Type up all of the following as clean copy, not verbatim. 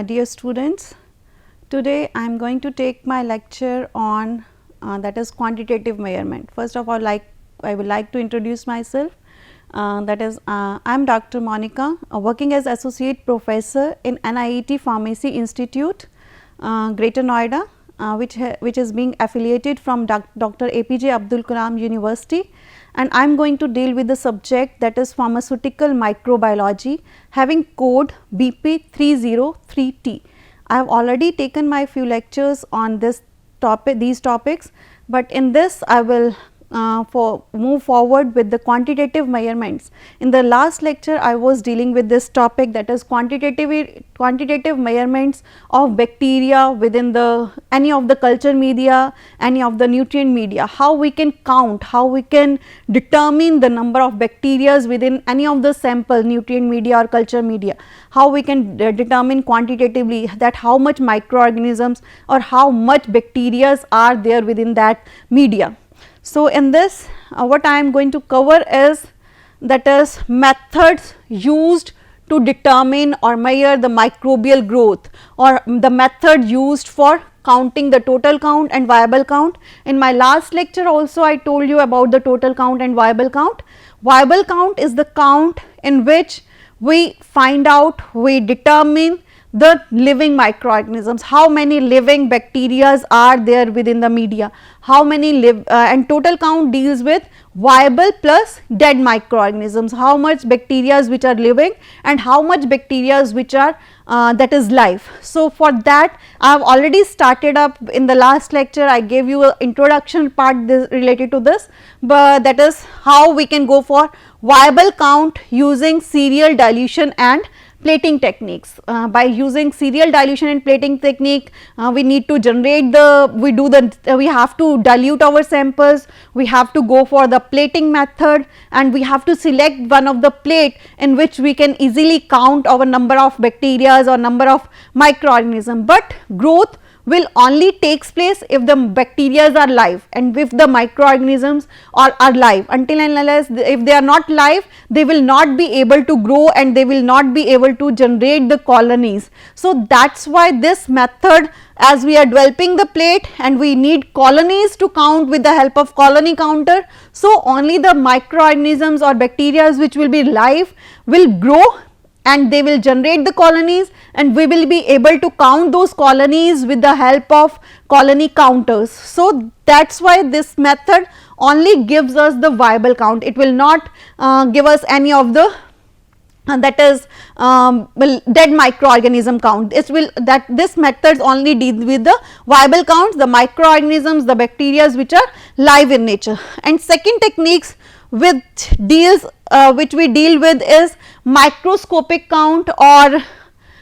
dear students. Today I am going to take my lecture on that is quantitative measurement. First of all, I would like to introduce myself. I am Dr. Monica, working as associate professor in NIET Pharmacy Institute, Greater Noida, which is being affiliated from Dr. APJ Abdul Kalam University, and I am going to deal with the subject that is pharmaceutical microbiology having code BP 303T. I have already taken my few lectures on these topics, but in this I will move forward with the quantitative measurements. In the last lecture I was dealing with this topic, that is quantitative measurements of bacteria within any of the culture media, any of the nutrient media, how we can count, how we can determine the number of bacteria within any of the sample nutrient media or culture media, how we can determine quantitatively that how much microorganisms or how much bacteria are there within that media. So, in this what I am going to cover is methods used to determine or measure the microbial growth, or the method used for counting the total count and viable count. In my last lecture also I told you about the total count and viable count. Viable count is the count in which we find out, we determine the living microorganisms, how many living bacteria are there within the media, how many and total count deals with viable plus dead microorganisms, how much bacteria which are living and how much bacteria which are that is live. So, for that I have already started up in the last lecture. I gave you an introduction part related to this, but that is how we can go for viable count using serial dilution and plating techniques. By using serial dilution and plating technique, we need to generate we have to dilute our samples, we have to go for the plating method, and we have to select one of the plate in which we can easily count our number of bacteria or number of microorganisms. But growth will only takes place if the bacteria are live and if the microorganisms are live. Until and unless if they are not live, they will not be able to grow and they will not be able to generate the colonies. So, that is why this method, as we are developing the plate and we need colonies to count with the help of colony counter. So, only the microorganisms or bacteria which will be live will grow and they will generate the colonies, and we will be able to count those colonies with the help of colony counters. So, that is why this method only gives us the viable count. It will not give us any of the dead microorganism count. This method only deals with the viable counts, the microorganisms, the bacteria which are live in nature. And second techniques which we deal with is microscopic count or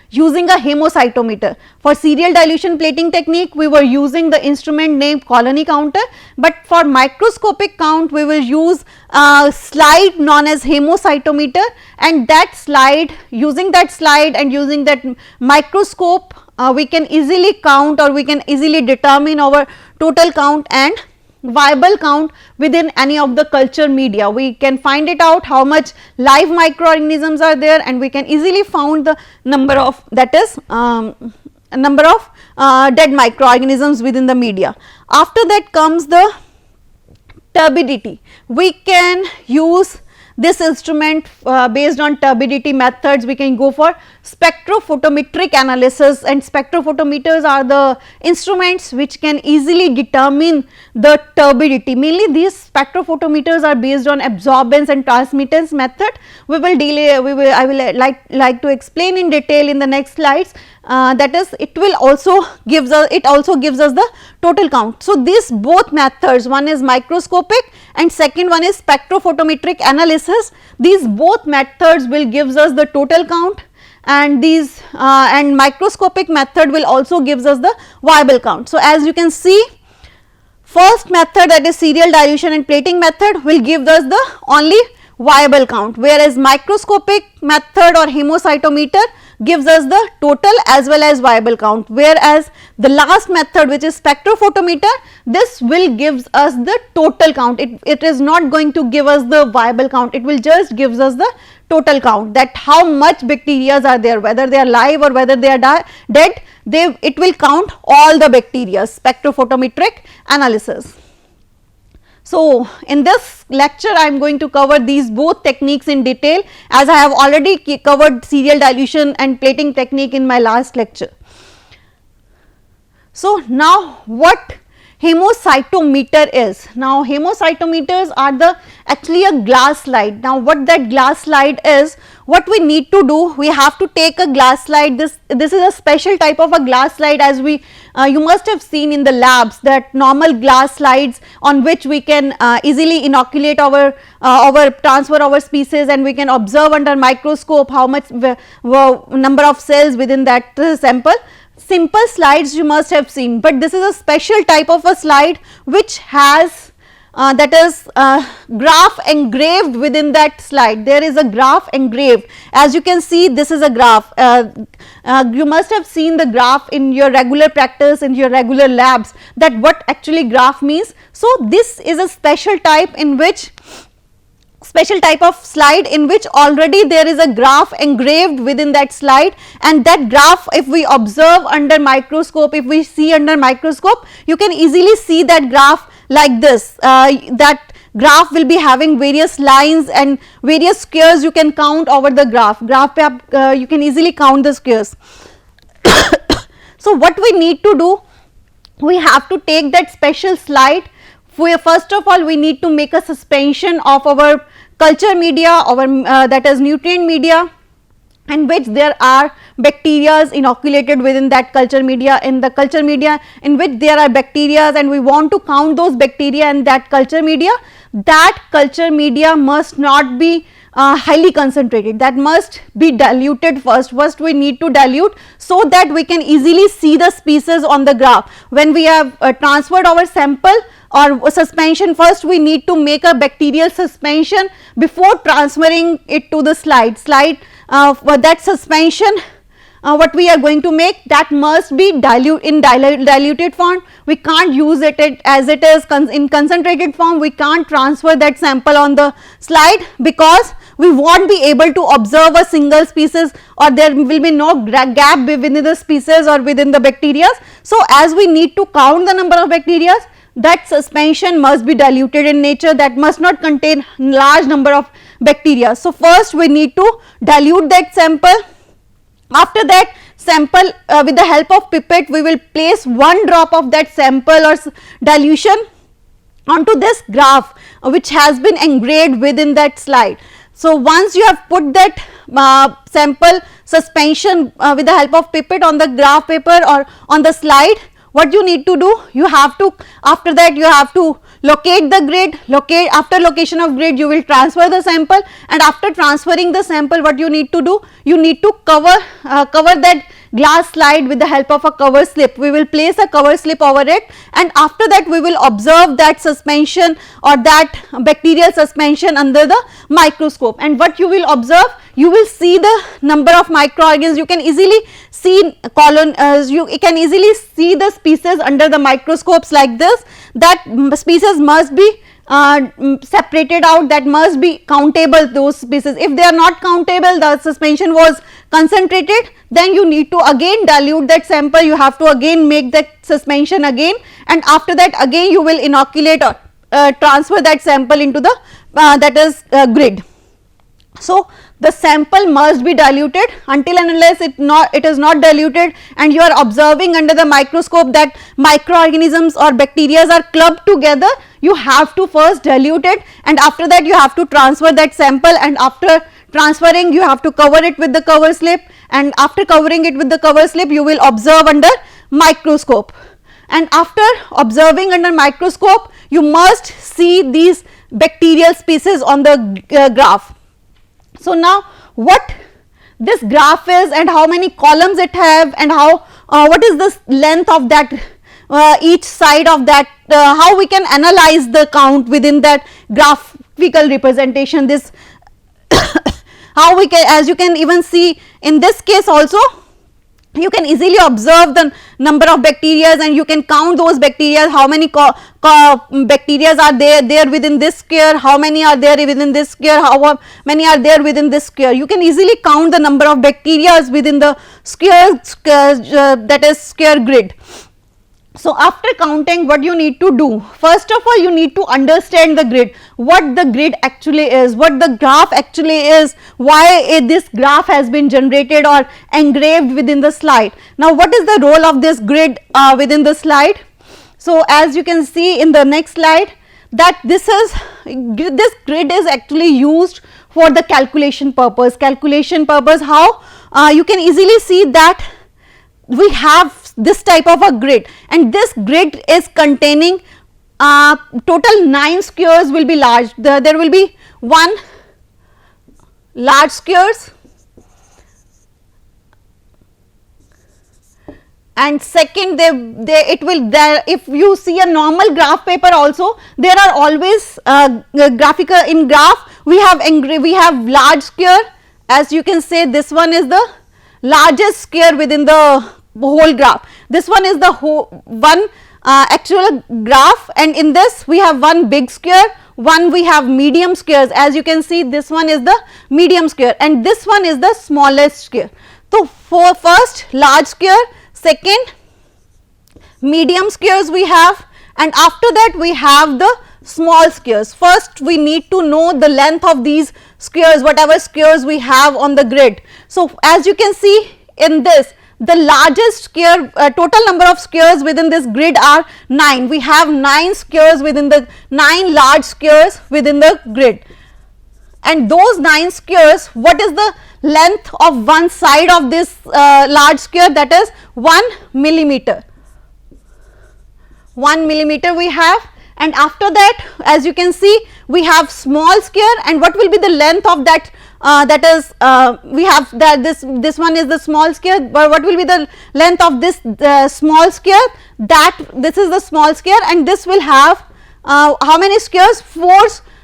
using a hemocytometer. For serial dilution plating technique, we were using the instrument named colony counter, but for microscopic count we will use a slide known as hemocytometer, and that slide, using that slide and using that microscope, we can easily count or we can easily determine our total count and viable count within any of the culture media. We can find it out how much live microorganisms are there, and we can easily find the number of dead microorganisms within the media. After that comes the turbidity. We can use this instrument based on turbidity methods. We can go for spectrophotometric analysis, and spectrophotometers are the instruments which can easily determine the turbidity. Mainly these spectrophotometers are based on absorbance and transmittance method. I will like to explain in detail in the next slides. That is, it also gives us the total count. So, these both methods, one is microscopic and second one is spectrophotometric analysis. These both methods will gives us the total count, and these and microscopic method will also gives us the viable count. So, as you can see, first method, that is serial dilution and plating method, will give us the only viable count, whereas microscopic method or hemocytometer gives us the total as well as viable count, whereas the last method, which is spectrophotometer, this will gives us the total count. It is not going to give us the viable count, it will just gives us the total count, that how much bacteria are there, whether they are live or whether they are dead, it will count all the bacteria, spectrophotometric analysis. So, in this lecture I am going to cover these both techniques in detail, as I have already covered serial dilution and plating technique in my last lecture. So, now what hemocytometer is? Now, hemocytometers are actually a glass slide. Now, what that glass slide is, what we need to do, we have to take a glass slide. This is a special type of a glass slide, as you must have seen in the labs, that normal glass slides on which we can easily inoculate our transfer our species, and we can observe under microscope how much number of cells within that sample. Simple slides you must have seen, but this is a special type of a slide which has that is graph engraved within that slide. There is a graph engraved. As you can see, this is a graph. You must have seen the graph in your regular practice, in your regular labs, that what actually graph means. So, this is a special type of slide in which already there is a graph engraved within that slide, and that graph, if we observe under microscope, if we see under microscope, you can easily see that graph like this. That graph will be having various lines and various squares you can count over the graph. You can easily count the squares. So, what we need to do, we have to take that special slide. First of all, we need to make a suspension of our culture media, that is nutrient media, in which there are bacteria inoculated within that culture media. In the culture media in which there are bacteria, and we want to count those bacteria in that culture media, that culture media must not be highly concentrated, that must be diluted first. First we need to dilute, so that we can easily see the species on the graph. When we have transferred our sample or suspension, first we need to make a bacterial suspension before transferring it to the slide. That suspension what we are going to make, that must be diluted form. We can't use it as it is in concentrated form. We can't transfer that sample on the slide, because we won't be able to observe a single species, or there will be no gap within the species or within the bacteria. So, as we need to count the number of bacteria, that suspension must be diluted in nature, that must not contain large number of bacteria. So, first we need to dilute that sample. After that sample, with the help of pipette, we will place one drop of that sample or dilution onto this graph which has been engraved within that slide. So, once you have put that sample suspension with the help of pipette on the graph paper or on the slide, what you need to do, you have to, after that you have to locate the grid. After location of grid, you will transfer the sample, and after transferring the sample, what you need to do, you need to cover that glass slide with the help of a cover slip. We will place a cover slip over it, and after that we will observe that suspension or that bacterial suspension under the microscope. And what you will observe, you will see the number of microorganisms. You can easily see you can easily see the species under the microscopes like this. That species must be separated out, that must be countable, those species. If they are not countable, the suspension was concentrated, then you need to again dilute that sample, you have to again make that suspension again, and after that again you will inoculate or transfer that sample into the grid. So, the sample must be diluted. Until and unless it is not diluted and you are observing under the microscope that microorganisms or bacteria are clubbed together, you have to first dilute it, and after that you have to transfer that sample, and after transferring you have to cover it with the cover slip, and after covering it with the cover slip you will observe under microscope, and after observing under microscope you must see these bacterial species on the graph. So, now what this graph is and how many columns it have, and what is the length of that each side of that, how we can analyze the count within that graphical representation, this how we can, as you can even see in this case also, you can easily observe the number of bacteria and you can count those bacteria, how many bacteria are there within this square, how many are there within this square, how many are there within this square. You can easily count the number of bacteria within the square that is square grid. So after counting, what you need to do, first of all you need to understand the grid, what the grid actually is, what the graph actually is, why this graph has been generated or engraved within the slide. Now what is the role of this grid within the slide? So as you can see in the next slide, that this grid is actually used for the calculation purpose. How? You can easily see that we have this type of a grid, and this grid is containing total 9 squares will be large. There will be 1 large squares, and second it will there, if you see a normal graph paper also, there are always graphical in graph we have large square. As you can say, this one is the largest square within the whole graph. This one is the one actual graph, and in this we have one big square, one we have medium squares. As you can see, this one is the medium square and this one is the smallest square. So for first large square, second medium squares we have, and after that we have the small squares. First we need to know the length of these squares, whatever squares we have on the grid. So as you can see in this, the largest square, total number of squares within this grid are 9. We have 9 squares within the 9 large squares within the grid, and those 9 squares, what is the length of one side of this large square? That is 1 millimeter. 1 millimeter we have, and after that, as you can see, we have small square, and what will be the length of that? That is we have that this one is the small square, but what will be the length of this small square? That this is the small square, and this will have how many squares? 4,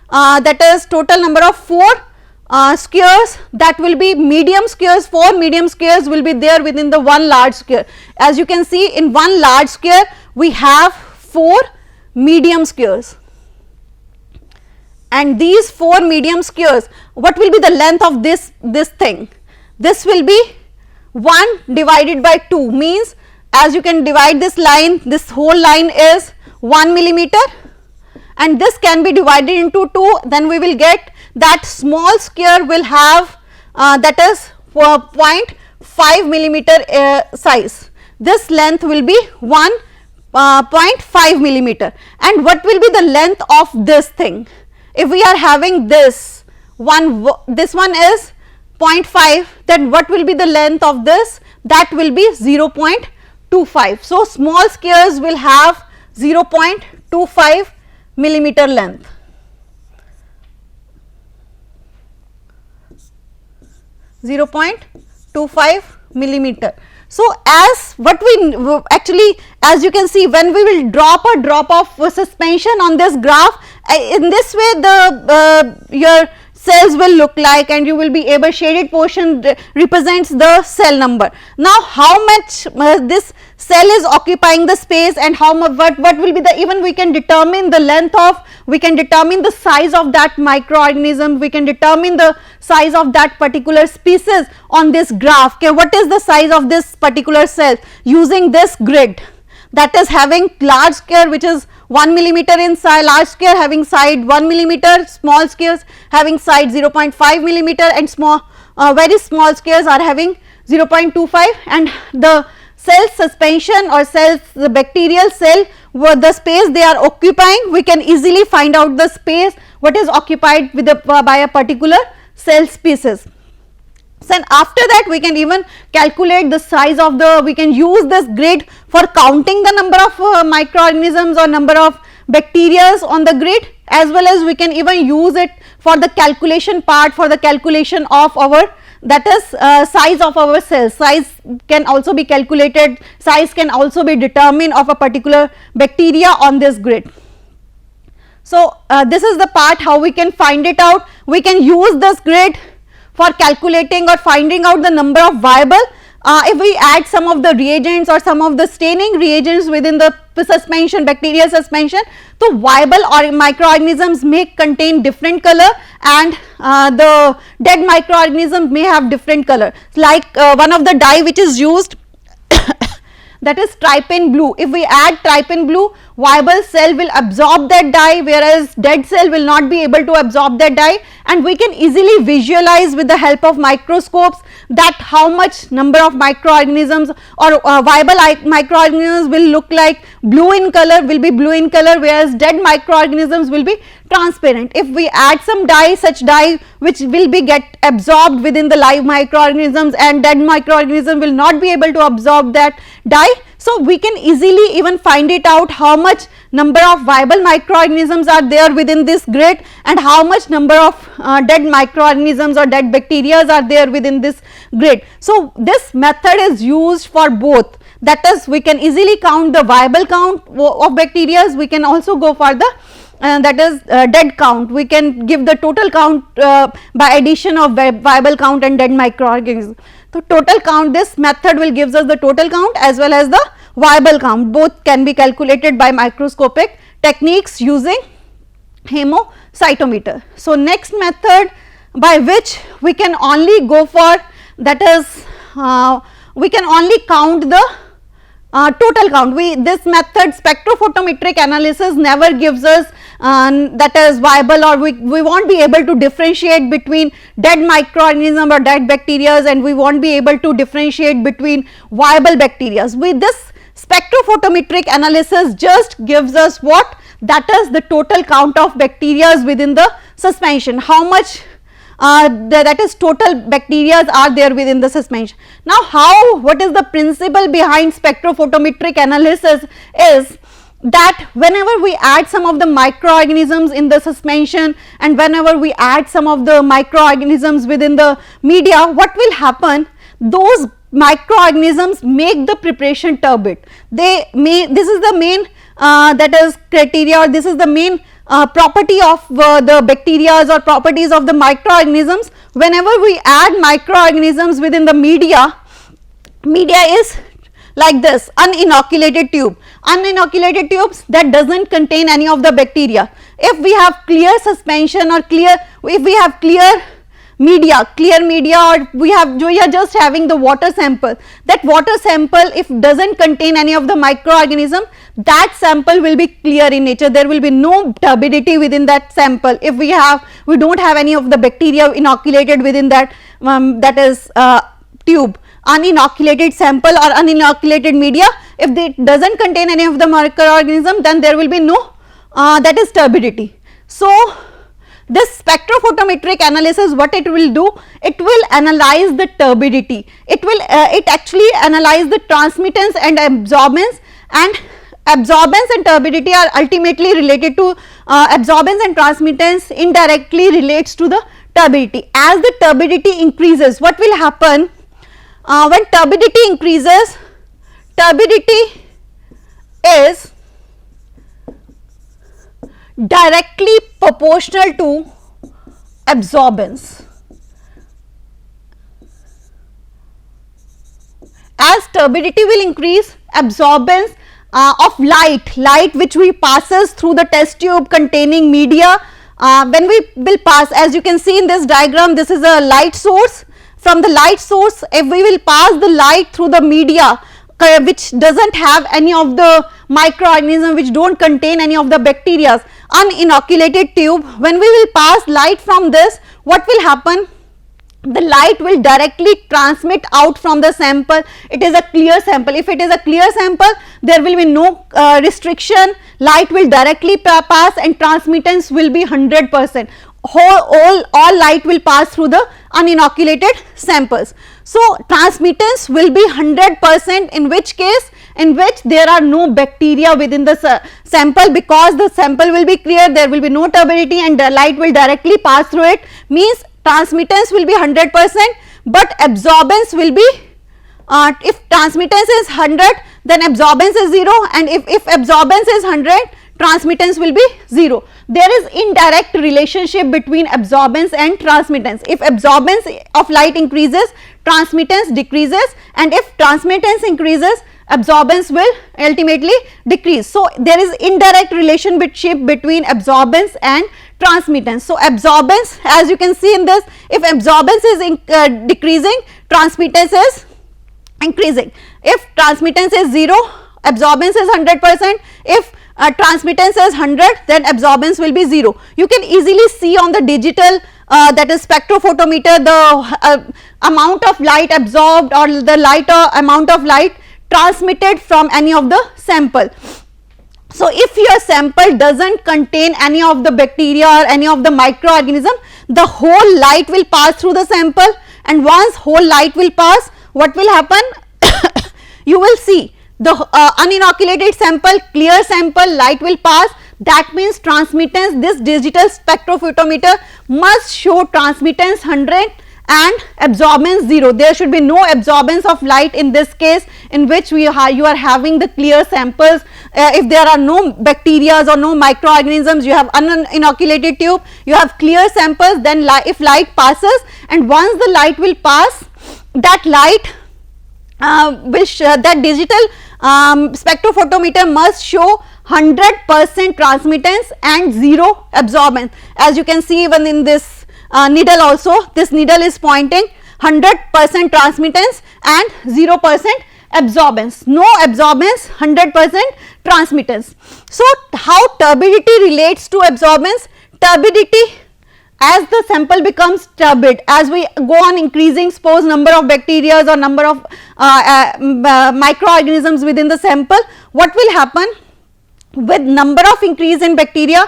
that is total number of 4 squares, that will be medium squares. 4 medium squares will be there within the one large square. As you can see, in one large square we have 4 medium squares, and these 4 medium squares, what will be the length of this thing? This will be 1 divided by 2, means as you can divide this line, this whole line is 1 millimeter, and this can be divided into 2, then we will get that small square will have that is 0.5 millimeter size. This length will be 0.5 millimeter, and what will be the length of this thing? If we are having this one is 0.5, then what will be the length of this? That will be 0.25. So small squares will have 0.25 millimeter length. 0.25 millimeter. So as what we actually, as you can see, when we will drop a drop of suspension on this graph, in this way the your cells will look like, and you will be able, shaded portion represents the cell number. Now how much this cell is occupying the space, and how much, what will be the, even we can determine the length of, we can determine the size of that microorganism, we can determine the size of that particular species on this graph. Okay, what is the size of this particular cell using this grid, that is having large square which is 1 millimeter in size, large square having side 1 millimeter, small squares having side 0.5 millimeter, and small very small squares are having 0.25, and the cell suspension or cells, the bacterial cell, the space they are occupying, we can easily find out the space what is occupied with by a particular cell species. So after that we can even calculate the size of the, we can use this grid for counting the number of microorganisms or number of bacteria on the grid, as well as we can even use it for the calculation part, for the calculation of our, that is size of our cells. Size can also be calculated, size can also be determined of a particular bacteria on this grid. So this is the part how we can find it out. We can use this grid for calculating or finding out the number of viable if we add some of the reagents or some of the staining reagents within the suspension, bacterial suspension, so viable or microorganisms may contain different color, and the dead microorganisms may have different color. Like one of the dye which is used that is trypan blue. If we add trypan blue, viable cell will absorb that dye, whereas dead cell will not be able to absorb that dye, and we can easily visualize with the help of microscopes that how much number of microorganisms or viable microorganisms will look like blue in color, will be blue in color, whereas dead microorganisms will be transparent. If we add some dye, such dye which will be get absorbed within the live microorganisms, and dead microorganism will not be able to absorb that dye, so we can easily even find it out how much number of viable microorganisms are there within this grid, and how much number of dead microorganisms or dead bacteria are there within this grid. So this method is used for both, that is we can easily count the viable count of bacteria, we can also go for the that is dead count, we can give the total count by addition of viable count and dead microorganisms. So total count, this method will gives us the total count as well as the viable count, both can be calculated by microscopic techniques using hemocytometer. So next method by which we can only go for, that is we can only count the total count. This method spectrophotometric analysis never gives us that is viable, or we won't be able to differentiate between dead microorganism or dead bacteria, and we won't be able to differentiate between viable bacteria. With this spectrophotometric analysis just gives us what, that is the total count of bacteria within the suspension, how much that is total bacteria are there within the suspension. Now what is the principle behind spectrophotometric analysis is that whenever we add some of the microorganisms in the suspension, and whenever we add some of the microorganisms within the media, what will happen, those microorganisms make the preparation turbid. This is the main that is criteria, or this is the main property of the bacteria or properties of the microorganisms. Whenever we add microorganisms within the media is like this uninoculated tube, uninoculated tubes that doesn't contain any of the bacteria. If we have clear suspension or if we have clear media, or we are just having the water sample, that water sample if doesn't contain any of the microorganism, that sample will be clear in nature, there will be no turbidity within that sample. If we don't have any of the bacteria inoculated within that that is tube, uninoculated sample or uninoculated media, if it doesn't contain any of the microorganism, then there will be no that is turbidity. So this spectrophotometric analysis, what it will do, it will analyze the turbidity, it actually analyze the transmittance and absorbance, and absorbance and turbidity are ultimately related to absorbance, and transmittance indirectly relates to the turbidity. As the turbidity increases, what will happen, when turbidity increases, turbidity is directly proportional to absorbance. As turbidity will increase, absorbance of light which we passes through the test tube containing media, when we will pass, as you can see in this diagram, this is a light source. From the light source, if we will pass the light through the media which doesn't have any of the microorganism, which don't contain any of the bacteria, uninoculated tube, when we will pass light from this, what will happen, the light will directly transmit out from the sample. It is a clear sample. If it is a clear sample, there will be no restriction, light will directly pass and transmittance will be 100%. All light will pass through the uninoculated samples. So transmittance will be 100%, in which case, in which there are no bacteria within the sample, because the sample will be clear, there will be no turbidity and the light will directly pass through it, means transmittance will be 100%, but absorbance will be if transmittance is 100, then absorbance is 0, and if absorbance is 100, transmittance will be 0. There is indirect relationship between absorbance and transmittance. If absorbance of light increases, transmittance decreases, and if transmittance increases, absorbance will ultimately decrease. So there is indirect relationship between absorbance and transmittance. So absorbance, as you can see in this, if absorbance is decreasing, transmittance is increasing. If transmittance is 0, absorbance is 100%. If transmittance is 100, then absorbance will be 0. You can easily see on the digital that is spectrophotometer the amount of light absorbed or the amount of light transmitted from any of the sample. So if your sample doesn't contain any of the bacteria or any of the microorganism, the whole light will pass through the sample, and once whole light will pass, what will happen? You will see the uninoculated sample, clear sample, light will pass. That means transmittance, this digital spectrophotometer must show transmittance 100 and absorbance 0. There should be no absorbance of light in this case, in which you are having the clear samples. If there are no bacteria or no microorganisms, you have uninoculated tube, you have clear samples, then if light passes, and once the light will pass, that light will show, that digital spectrophotometer must show 100% transmittance and 0 absorbance. As you can see, even in this needle also, this needle is pointing 100% transmittance and 0% absorbance. No absorbance, 100% transmittance. So how turbidity relates to absorbance? Turbidity, as the sample becomes turbid, as we go on increasing, suppose number of bacteria or number of microorganisms within the sample, what will happen? With number of increase in bacteria,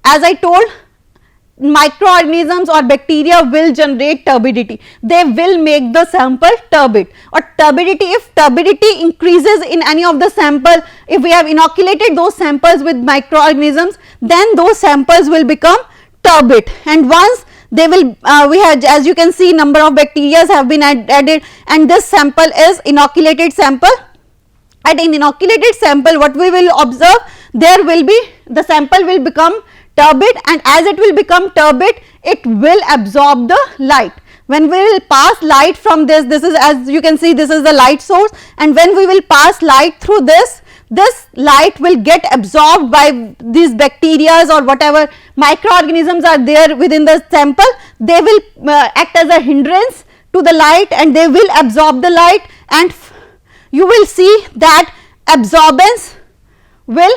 as I told, microorganisms or bacteria will generate turbidity. They will make the sample turbid, or turbidity, if turbidity increases in any of the sample, if we have inoculated those samples with microorganisms, then those samples will become turbid, and once they will we have, as you can see, number of bacteria have been added, and this sample is inoculated sample. At an inoculated sample, what we will observe, there will be, the sample will become turbid, and as it will become turbid, it will absorb the light. When we will pass light from this is, as you can see, this is the light source, and when we will pass light through this light will get absorbed by these bacteria or whatever microorganisms are there within the sample. They will act as a hindrance to the light, and they will absorb the light, and you will see that absorbance will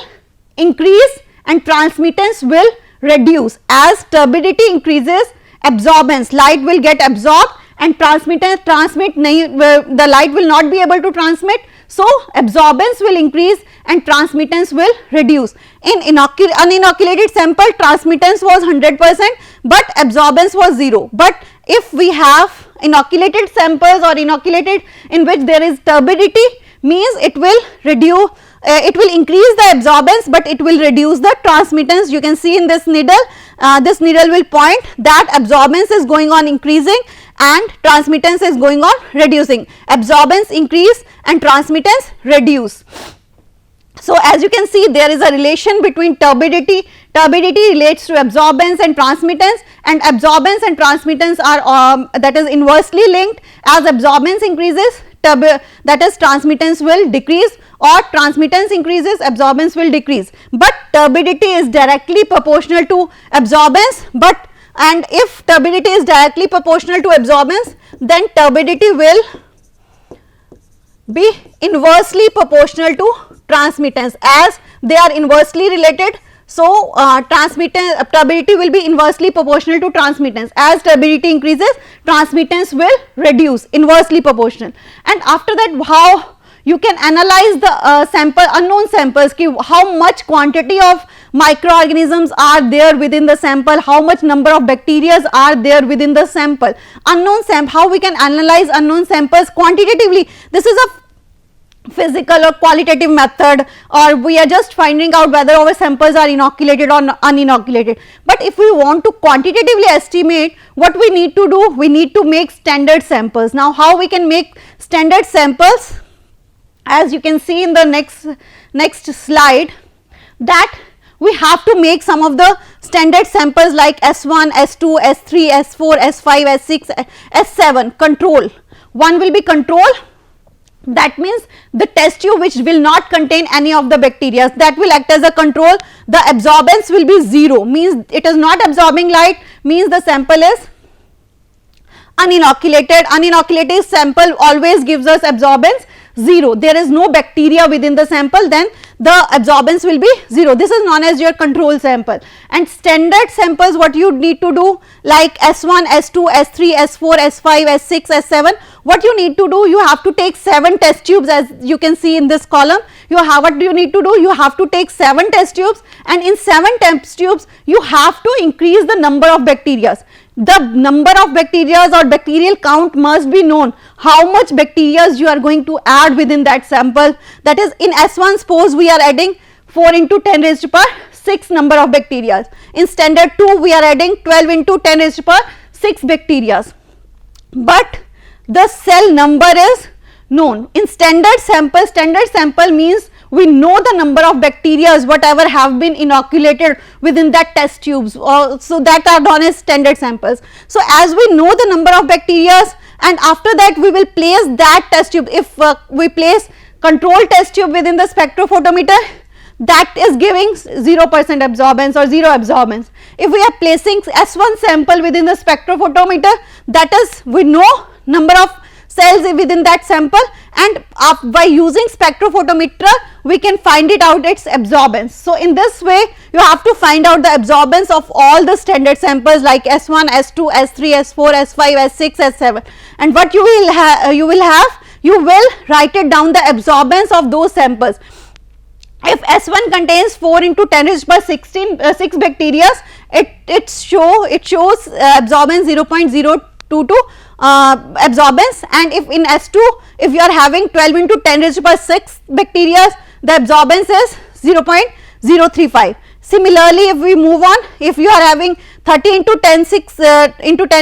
increase and transmittance will reduce. As turbidity increases, absorbance, light will get absorbed, and the light will not be able to transmit. So absorbance will increase and transmittance will reduce. In uninoculated sample, transmittance was 100%, but absorbance was 0. But if we have inoculated samples or inoculated in which there is turbidity, means it will reduce, it will increase the absorbance, but it will reduce the transmittance. You can see in this needle will point that absorbance is going on increasing and transmittance is going on reducing. Absorbance increase and transmittance reduce. So as you can see, there is a relation between turbidity. Turbidity relates to absorbance and transmittance, and absorbance and transmittance are that is inversely linked. As absorbance increases, that is transmittance will decrease, or transmittance increases, absorbance will decrease. But turbidity is directly proportional to absorbance, and if turbidity is directly proportional to absorbance, then turbidity will be inversely proportional to transmittance, as they are inversely related. So turbidity will be inversely proportional to transmittance. As turbidity increases, transmittance will reduce, inversely proportional. And after that, how you can analyze the sample, unknown samples, how much quantity of microorganisms are there within the sample, how much number of bacteria are there within the sample. Unknown sample, how we can analyze unknown samples quantitatively. This is a physical or qualitative method, or we are just finding out whether our samples are inoculated or uninoculated. But if we want to quantitatively estimate, what we need to do, we need to make standard samples. Now how we can make standard samples? As you can see in the next slide, that we have to make some of the standard samples like S1, S2, S3, S4, S5, S6, S7 control. one will be control. That means the test tube which will not contain any of the bacteria, that will act as a control. The absorbance will be 0, means it is not absorbing light, means the sample is uninoculated. Uninoculated sample always gives us absorbance 0. There is no bacteria within the sample, then the absorbance will be 0. This is known as your control sample. And standard samples, what you need to do, like S1, S2, S3, S4, S5, S6, S7, what you need to do, you have to take 7 test tubes, as you can see in this column. What do you need to do, you have to take 7 test tubes, and in 7 test tubes you have to increase the number of bacteria. The number of bacteria or bacterial count must be known, how much bacteria you are going to add within that sample. That is, in S1 suppose we are adding 4 into 10 raised to power 6 number of bacteria. In standard 2 we are adding 12 into 10 raised to power 6 bacteria. But the cell number is known. In standard sample means we know the number of bacteria whatever have been inoculated within that test tubes, so that are known as standard samples. So as we know the number of bacteria, and after that we will place that test tube. If we place control test tube within the spectrophotometer, that is giving 0% absorbance or 0 absorbance. If we are placing S1 sample within the spectrophotometer, that is, we know number of cells within that sample, and by using spectrophotometer we can find it out its absorbance. So in this way you have to find out the absorbance of all the standard samples like S1, S2, S3, S4, S5, S6, S7, and what you will write it down the absorbance of those samples. If S1 contains 4 into 10 raised by 6 bacteria, it shows absorbance 0.022 absorbance, and if in S2 if you are having 12 into 10 raised by 6 bacteria, the absorbance is 0.035. Similarly, if we move on, if you are having 30 into 10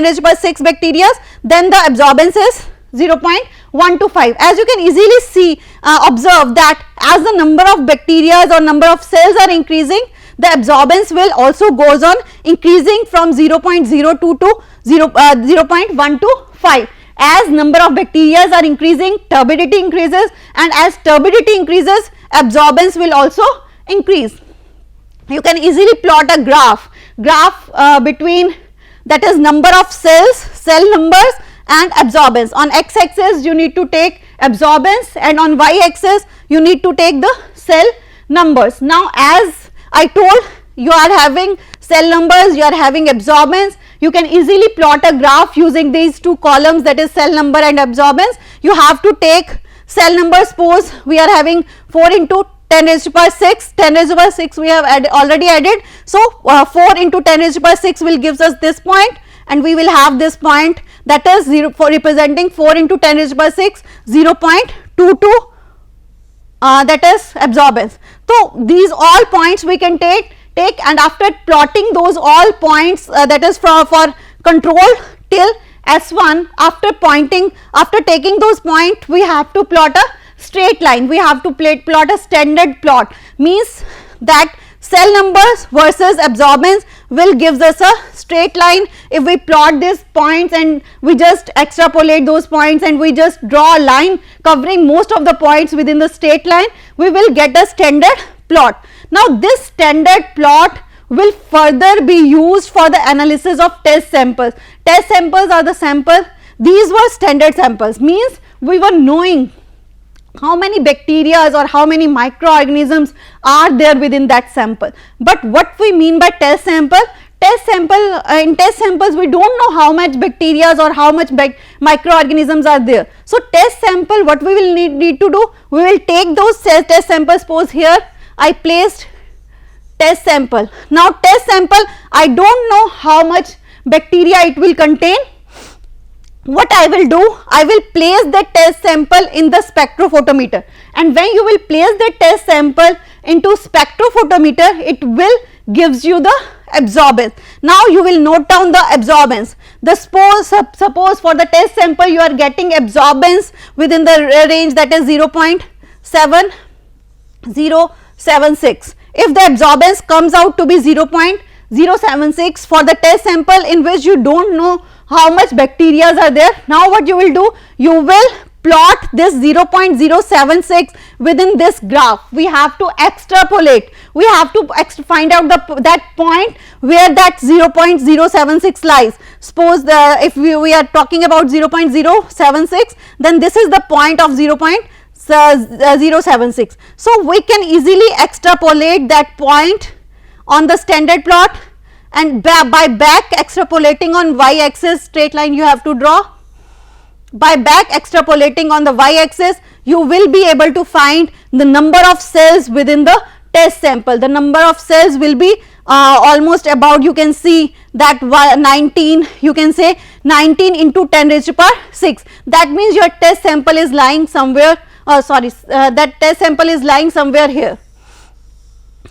raised by 6 bacteria, then the absorbance is 0.125. As you can easily see, observe that as the number of bacteria or number of cells are increasing, the absorbance will also goes on increasing from 0.02 to 0.125. As number of bacteria are increasing, turbidity increases, and as turbidity increases, absorbance will also increase. You can easily plot a graph between, that is, number of cells, cell numbers, and absorbance. On x axis you need to take absorbance, and on y axis you need to take the cell numbers. Now as I told, you are having cell numbers, you are having absorbance. You can easily plot a graph using these two columns, that is cell number and absorbance. You have to take cell number, suppose we are having 4 into 10 raised to power 6, 10 raised to power 6 we have already added. So 4 into 10 raised to power 6 will gives us this point, and we will have this point, that is representing 4 into 10 raised to power 6, 0.22, that is absorbance. So these all points we can take, and after plotting those all points, that is for control till S1, after taking those points, we have to plot a straight line. We have to plot a standard plot, means that cell numbers versus absorbance will gives us a straight line. If we plot these points and we just extrapolate those points and we just draw a line covering most of the points within the straight line, we will get a standard plot. Now this standard plot will further be used for the analysis of test samples. Test samples are the sample, these were standard samples, means we were knowing how many bacteria or how many microorganisms are there within that sample. But what we mean by test sample? In test samples we don't know how much bacteria or how much microorganisms are there. So test sample, what we will need to do, we will take those test samples. Suppose here I placed test sample. Now test sample, I don't know how much bacteria it will contain. What I will do, I will place the test sample in the spectrophotometer, and when you will place the test sample into spectrophotometer, it will gives you the absorbance. Now you will note down the absorbance. Suppose for the test sample you are getting absorbance within the range, that is 0.7076. If the absorbance comes out to be 0.076 for the test sample in which you don't know how much bacteria are there. Now what you will do, you will plot this 0.076 within this graph. We have to extrapolate, we have to find out that point where that 0.076 lies. Suppose if we are talking about 0.076, then this is the point of 0.076. So we can easily extrapolate that point on the standard plot, and by back extrapolating on y-axis, straight line you have to draw. By back extrapolating on the y-axis, you will be able to find the number of cells within the test sample. The number of cells will be almost about, you can see that 19, you can say 19 into 10 raised to power 6. That means your test sample is lying somewhere, that test sample is lying somewhere here.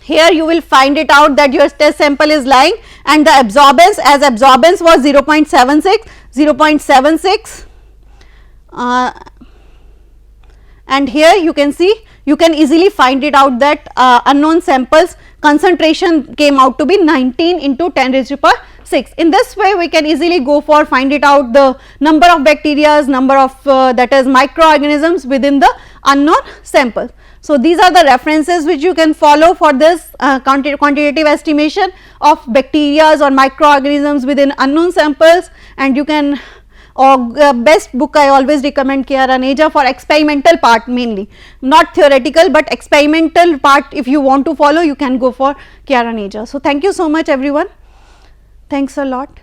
Here you will find it out that your test sample is lying, and the absorbance, as absorbance was 0.76, and here you can see, you can easily find it out that unknown samples concentration came out to be 19 into 10 raised to power 6. In this way we can easily go for find it out the number of bacteria, number of that is microorganisms within the unknown sample. So these are the references which you can follow for this quantitative estimation of bacteria or microorganisms within unknown samples. And you can, best book I always recommend Chiara Neja for experimental part, mainly not theoretical but experimental part. If you want to follow, you can go for Chiara Neja. So thank you so much everyone, thanks a lot.